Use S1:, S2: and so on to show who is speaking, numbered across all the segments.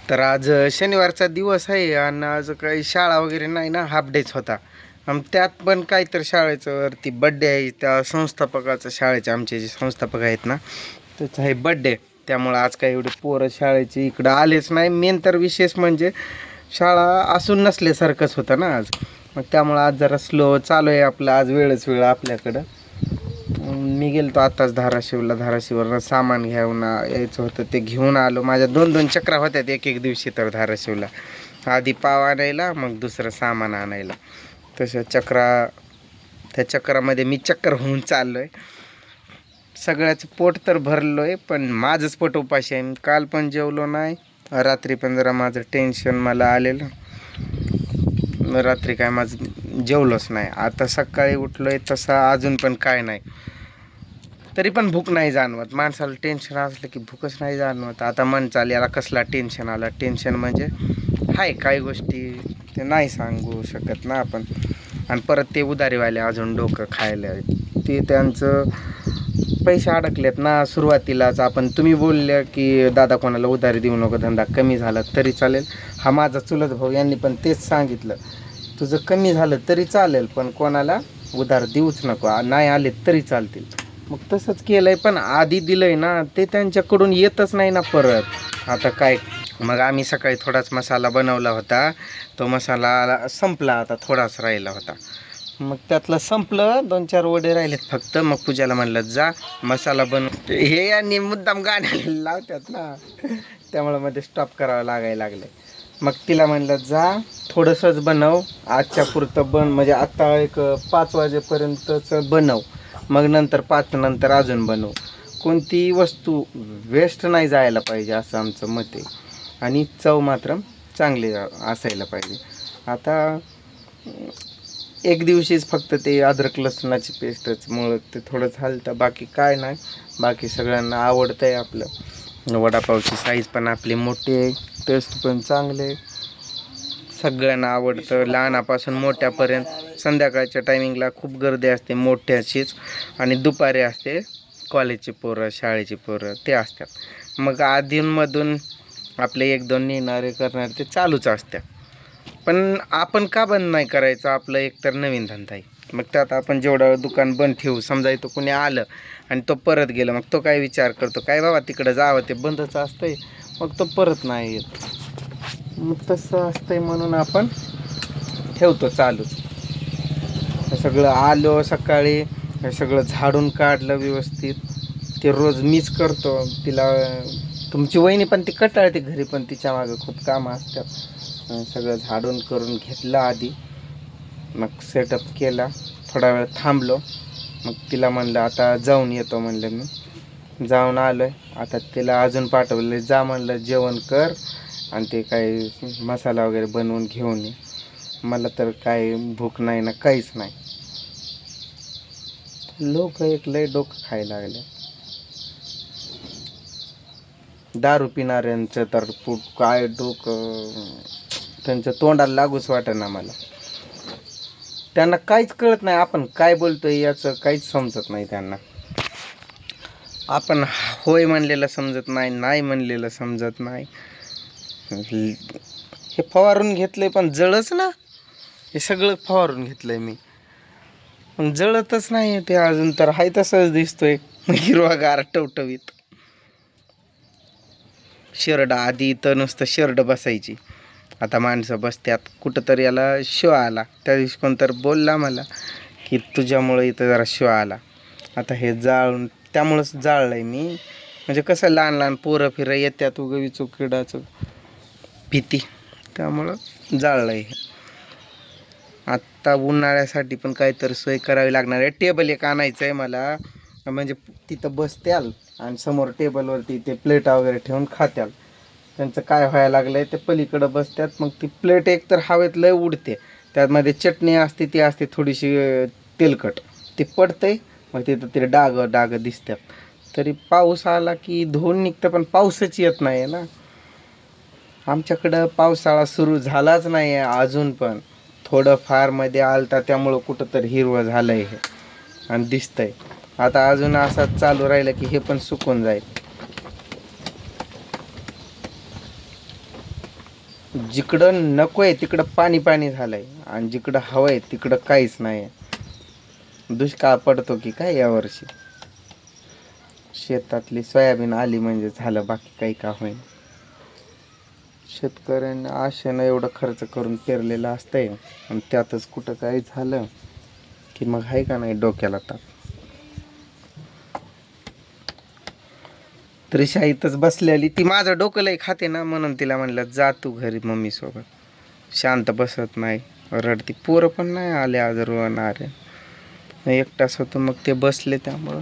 S1: तर आज शनिवारचा दिवस आहे आणि आज काही शाळा वगैरे नाही ना, हाफ डेच होता. आणि त्यात पण काहीतरी शाळेचं वरती बड्डे आहे. त्या संस्थापकाचं शाळेचे आमचे जे संस्थापक आहेत ना, त्याचा आहे बड्डे. त्यामुळं आज काही एवढे पोरं शाळेचे इकडं आलेच नाही. मेन तर विशेष म्हणजे शाळा असून नसल्यासारखंच होतं ना आज. मग त्यामुळं आज जरा स्लो चालू आहे आपलं. आज वेळच वेळ आपल्याकडं. मी गेलतो आत्ताच धाराशिववरनं सामान घेऊन यायचं होतं, ते घेऊन आलो. माझ्या 2-2 चक्रा होत्यात एक एक दिवशी तर धाराशिवला. आधी पाव आणायला, मग दुसरं सामान आणायला. तशा त्या चक्रामध्ये मी चक्कर होऊन चाललो आहे. सगळ्याचं पोट तर भरलो आहे, पण माझंच पोट उपाशी आहे. काल पण जेवलो नाही, रात्री पण जरा माझं टेन्शन मला आलेलं. रात्री काय माझं जेवलोच नाही. आता सकाळी उठलो आहे तसा अजून पण काय नाही, तरी पण भूक नाही जाणवत. माणसाला टेन्शन असलं की भूकच नाही जाणवत. आता मन चाल याला कसला टेन्शन आला. टेन्शन म्हणजे हाय काही गोष्टी ते नाही सांगू शकत ना आपण. आणि परत ते उधारीवाले अजून डोकं खायला, ते त्यांचं पैसे अडकलेत ना. सुरुवातीलाच तुम्ही बोलल्या की दादा कोणाला उधारी देऊ नको, धंदा कमी झाला तरी चालेल. हा माझा चुलत भाऊ, यांनी पण तेच सांगितलं, तुझं कमी झालं तरी चालेल पण कोणाला उधार देऊच नको, नाही आले तरी चालतील. मग तसंच केलं आहे, पण आधी दिलं आहे ना, ते त्यांच्याकडून येतच नाही ना परत. आता काय, मग आम्ही सकाळी थोडाच मसाला बनवला होता, तो मसाला संपला, आता थोडाच राहिला होता. मग त्यातलं संपलं, 2-4 वडे राहिलेत फक्त. मग पूजाला म्हणलं जा मसाला बनव. हे यांनी मुद्दाम गाण्याला लावतात ना, त्यामुळं मध्ये स्टॉप करावं लागायला लागलं. मग तिला म्हणलं जा थोडंसंच बनव, आजच्या पुरतं म्हणजे आत्ता एक 5 वाजेपर्यंतच बनव, मग नंतर 5 नंतर अजून बनव. कोणती वस्तू वेस्ट नाही जायला पाहिजे असं आमचं मत आहे. आणि चव मात्र चांगली असायला पाहिजे. आता एक दिवशीच फक्त ते अद्रक लसणाची पेस्टच मुळं ते थोडं झालं, बाकी काय नाही. बाकी सगळ्यांना आवडतं आहे आपलं. वडापावची साईज पण आपली मोठी आहे, टेस्ट पण चांगले, सगळ्यांना आवडतं लहानापासून मोठ्यापर्यंत. संध्याकाळच्या टायमिंगला खूप गर्दी असते मोठ्याचीच, आणि दुपारी असते कॉलेजची पोरं शाळेची पोरं ते असतात. मग आधीमधून आपले 1-2 नेणारे करणारे ते चालूच असतात. पण आपण का बंद नाही करायचं, आपलं एकतर नवीन धंदा आहे. मग त्यात आपण जेवढं दुकान बंद ठेवू, समजा तो कोणी आलं आणि तो परत गेला, मग तो काय विचार करतो, काय बाबा तिकडं जावं, ते बंदच असतंय, मग तो परत नाही येत. मग तसं असतंय म्हणून आपण ठेवतो चालूच. हे सगळं आलो सकाळी, हे सगळं झाडून काढलं व्यवस्थित. ते रोज मीच करतो. तिला तुमची वहिनी पण ती कटाळते, घरी पण तिच्या मागं खूप कामं असतात. सगळं झाडून करून घेतलं आधी, मग सेटअप केला, थोडा वेळ थांबलो. मग तिला म्हणलं आता जाऊन येतो, म्हणलं मी जाऊन आलो आहे. आता तिला अजून पाठवलं, जा म्हणलं जेवण कर आणि ते काही मसाला वगैरे बनवून घेऊन ये. मला तर काय भूक नाही ना, काहीच नाही. लोक एक लय डोकं खायला लागले. दारू पिणाऱ्यांचं तर काय डोकं, त्यांच्या तोंडाला लागूच वाटेना मला. त्यांना काहीच कळत नाही, आपण काय बोलतोय याचं काहीच समजत नाही त्यांना. आपण होय म्हणलेलं समजत नाही, नाही म्हणलेलं समजत नाही. हे फवारून घेतलंय पण जळच ना, हे सगळं फवारून घेतलंय मी, पण जळतच नाही ते अजून. तर हाय तसंच दिसतोय हिरवागार टवटवीत. शेरड आधी तर नुसतं शेरड बसायची, आता माणसं बसत्यात. कुठंतरी याला शो आला, त्या दिवशी कोणतर बोलला मला की तुझ्यामुळं इथं जरा शो आला. आता हे जाळून त्यामुळंच जाळलं आहे मी. म्हणजे कसं लहान लहान पोरं फिरं येत्यात उगवीच किडाचं भीती, त्यामुळं जाळलं आहे. आत्ता उन्हाळ्यासाठी पण काहीतरी सोय करावी लागणार आहे. टेबल एक आणायचं आहे मला, म्हणजे तिथं बसत्याल आणि समोर टेबलवरती ते प्लेटा वगैरे ठेवून खात्याल. त्यांचं काय व्हायला लागलं आहे, ते पलीकडं बसतात, मग ती प्लेट एक तर हवेत लय उडते, त्यामध्ये चटणी असते, ती असते थोडीशी तेलकट, ती पडते, मग तिथं ते डाग दिसतात. तरी पाऊस आला की धुवून निघतं, पण पाऊसच येत नाही आहे ना. आमच्याकडं पावसाळा सुरू झालाच नाही आहे अजून, पण थोडंफार मध्ये आलता, त्यामुळं कुठंतरी हिरवं झालं आहे हे आणि दिसतंय. आता अजून असाच चालू राहिलं की हे पण सुकून जाईल. जिकडं नको आहे तिकडं पाणी पाणी झालंय आणि जिकडं हवं आहे तिकडं काहीच नाही आहे. दुष्काळ पडतो की काय यावर्षी. शेतातली सोयाबीन आली म्हणजे झालं, बाकी काही का होईना. शेतकऱ्यांनी आशेनं एवढं खर्च करून पेरलेलं असतंय आणि त्यातच कुठं काही झालं की मग आहे का नाही डोक्याला ताप. त्रिशा इथंच बसलेली, ती माझं डोकं लई खाते ना, म्हणून तिला म्हणलं जा तू घरी मम्मी सोबत. शांत बसत नाही, रडती. पोरं पण नाही आले आज रोवणारे, एकटाच होतो. मग ते बसले त्यामुळं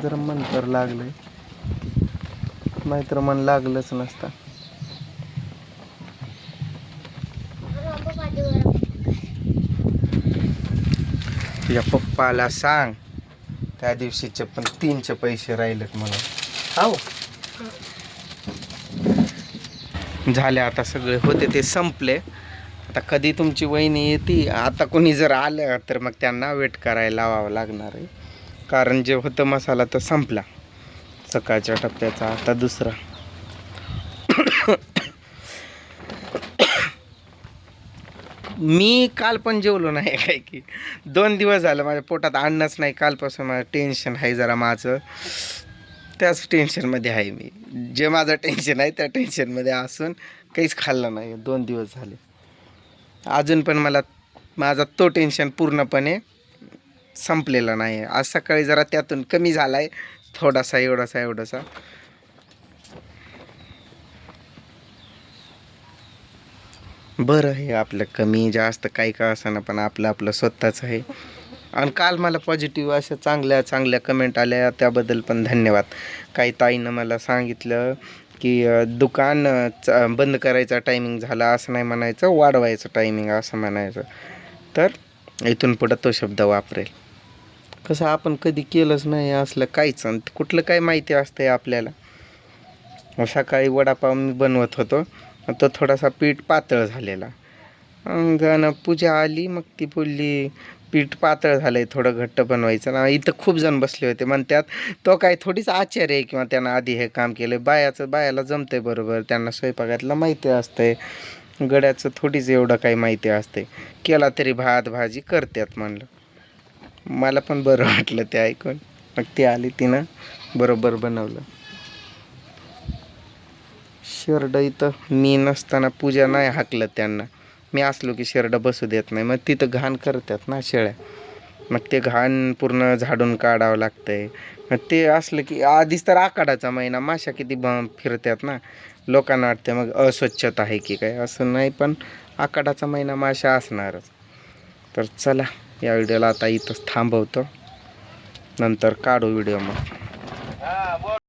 S1: जरा मन तर लागलंय, नाहीतर मन लागलंच नसतं. तुझ्या पप्पाला सांग त्या दिवशीचे पण 3चे पैसे राहिलेत म्हणून. हो झाले आता, सगळे होते ते संपले. आता कधी तुमची वहिनी येते, आता कोणी जर आलं तर मग त्यांना वेट करायला लावावं लागणार आहे. कारण जे होतं मसाला तर संपला सकाळच्या टप्प्याचा, आता दुसरा. मी काल पण जेवलो नाही काय की 2 दिवस झालं माझ्या पोटात अन्नच नाही. कालपासून माझं टेन्शन आहे जरा माझं, त्याच टेन्शनमध्ये आहे मी. जे माझं टेन्शन आहे त्या टेन्शनमध्ये असून काहीच खाल्लं नाही 2 दिवस झाले. अजून पण मला माझा तो टेन्शन पूर्णपणे संपलेला नाही आहे. आज सकाळी जरा त्यातून कमी झाला आहे थोडासा, एवढासा. बरं आहे आपलं, कमी जास्त काही का असं ना, पण आपलं स्वतःच आहे. आणि काल मला पॉझिटिव्ह अशा चांगल्या कमेंट आल्या, त्याबद्दल पण धन्यवाद. काही ताईनं मला सांगितलं की दुकान बंद करायचा टायमिंग झाला असं नाही म्हणायचं, वाढवायचं टायमिंग असं म्हणायचं. तर इथून पुढं तो शब्द वापरेल. कसं आपण कधी केलंच नाही असलं काहीच, आणि कुठलं काय माहिती असतंय आपल्याला. सकाळी वडापाव मी बनवत होतो, तो थोडासा पीठ पातळ झालेला. पूजा आली, मग ती बोलली पीठ पातळ झालं आहे, थोडं घट्ट बनवायचं ना. इथं खूप जण बसले होते, म्हणतात तो काय थोडीच आश्चर्य आहे किंवा त्यांना आधी हे काम केलं. बायाला जमतंय बरोबर, त्यांना स्वयंपाकातलं माहिती असतंय. गड्याचं थोडीच एवढं काही माहिती असते, केला तरी भात भाजी करतात म्हणलं. मला पण बरं वाटलं ते ऐकून. मग ती आली, तिनं बरोबर बनवलं. शेरडं इथं मी नसताना पूजा नाही हाकलं त्यांना. मी असलो की शेरडं बसू देत नाही, मग तिथं घाण करतात ना शेळ्या. मग ते घाण पूर्ण झाडून काढावं लागतंय. मग ते असलं की आधीच तर आखाडाचा महिना, माशा किती फिरतात ना. लोकांना वाटतं मग अस्वच्छता आहे की काय, असं नाही. पण आखाडाचा महिना माशा असणारच. तर चला, या व्हिडिओला आता इथंच थांबवतो, नंतर काढू व्हिडिओ मग.